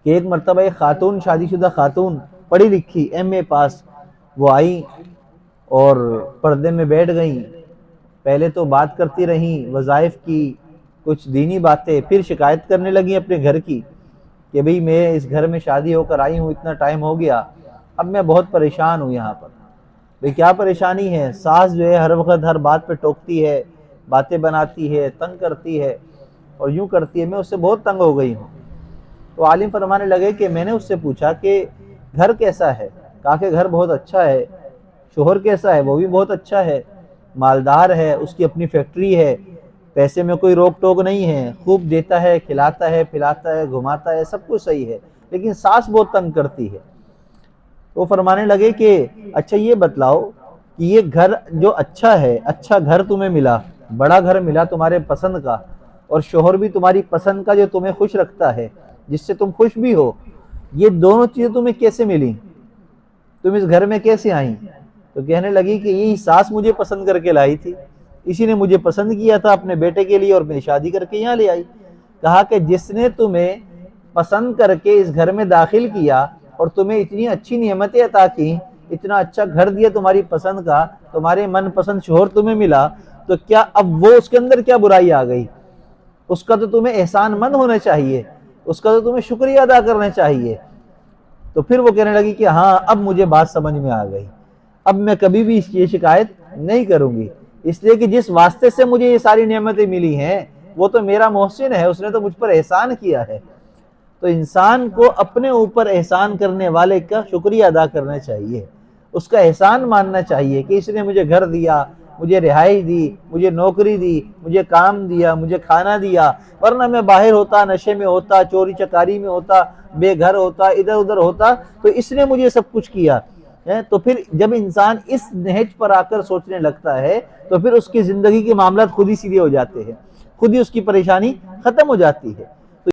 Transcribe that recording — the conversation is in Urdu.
کہ ایک مرتبہ ایک خاتون، شادی شدہ خاتون، پڑھی لکھی ایم اے پاس، وہ آئیں اور پردے میں بیٹھ گئیں. پہلے تو بات کرتی رہیں وظائف کی، کچھ دینی باتیں، پھر شکایت کرنے لگیں اپنے گھر کی کہ بھئی میں اس گھر میں شادی ہو کر آئی ہوں، اتنا ٹائم ہو گیا، اب میں بہت پریشان ہوں یہاں پر. بھئی کیا پریشانی ہے؟ ساس جو ہے ہر وقت ہر بات پہ ٹوکتی ہے، باتیں بناتی ہے، تنگ کرتی ہے اور یوں کرتی ہے، میں اس سے بہت تنگ ہو گئی ہوں. تو عالم فرمانے لگے کہ میں نے اس سے پوچھا کہ گھر کیسا ہے؟ کہا کہ گھر بہت اچھا ہے. شوہر کیسا ہے؟ وہ بھی بہت اچھا ہے، مالدار ہے، اس کی اپنی فیکٹری ہے، پیسے میں کوئی روک ٹوک نہیں ہے، خوب دیتا ہے، کھلاتا ہے، پلاتا ہے، گھماتا ہے، سب کچھ صحیح ہے، لیکن ساس بہت تنگ کرتی ہے. وہ فرمانے لگے کہ اچھا یہ بتلاؤ کہ یہ گھر جو اچھا ہے، اچھا گھر تمہیں ملا، بڑا گھر ملا تمہارے پسند کا، اور شوہر بھی تمہاری پسند کا جو تمہیں خوش رکھتا ہے، جس سے تم خوش بھی ہو، یہ دونوں چیزیں تمہیں کیسے ملی؟ تم اس گھر میں کیسے آئیں؟ تو کہنے لگی کہ یہی ساس مجھے پسند کر کے لائی تھی، اسی نے مجھے پسند کیا تھا اپنے بیٹے کے لیے اور میری شادی کر کے یہاں لے آئی. کہا کہ جس نے تمہیں پسند کر کے اس گھر میں داخل کیا اور تمہیں اتنی اچھی نعمتیں عطا کی، اتنا اچھا گھر دیا تمہاری پسند کا، تمہارے من پسند شوہر تمہیں ملا، تو کیا اب وہ اس کے اندر کیا برائی آ گئی؟ اس کا تو تمہیں احسان مند ہونا چاہیے، اس کا تو تمہیں شکریہ ادا کرنا چاہیے. تو پھر وہ کہنے لگی کہ ہاں اب مجھے بات سمجھ میں آ گئی، اب میں کبھی بھی یہ شکایت نہیں کروں گی، اس لیے کہ جس واسطے سے مجھے یہ ساری نعمتیں ملی ہیں وہ تو میرا محسن ہے، اس نے تو مجھ پر احسان کیا ہے. تو انسان کو اپنے اوپر احسان کرنے والے کا شکریہ ادا کرنا چاہیے، اس کا احسان ماننا چاہیے کہ اس نے مجھے گھر دیا، مجھے رہائش دی، مجھے نوکری دی، مجھے کام دیا، مجھے کھانا دیا، ورنہ میں باہر ہوتا، نشے میں ہوتا، چوری چکاری میں ہوتا، بے گھر ہوتا، ادھر ادھر ہوتا، تو اس نے مجھے سب کچھ کیا. تو پھر جب انسان اس نہج پر آ کر سوچنے لگتا ہے تو پھر اس کی زندگی کے معاملات خود ہی سیدھے ہو جاتے ہیں، خود ہی اس کی پریشانی ختم ہو جاتی ہے.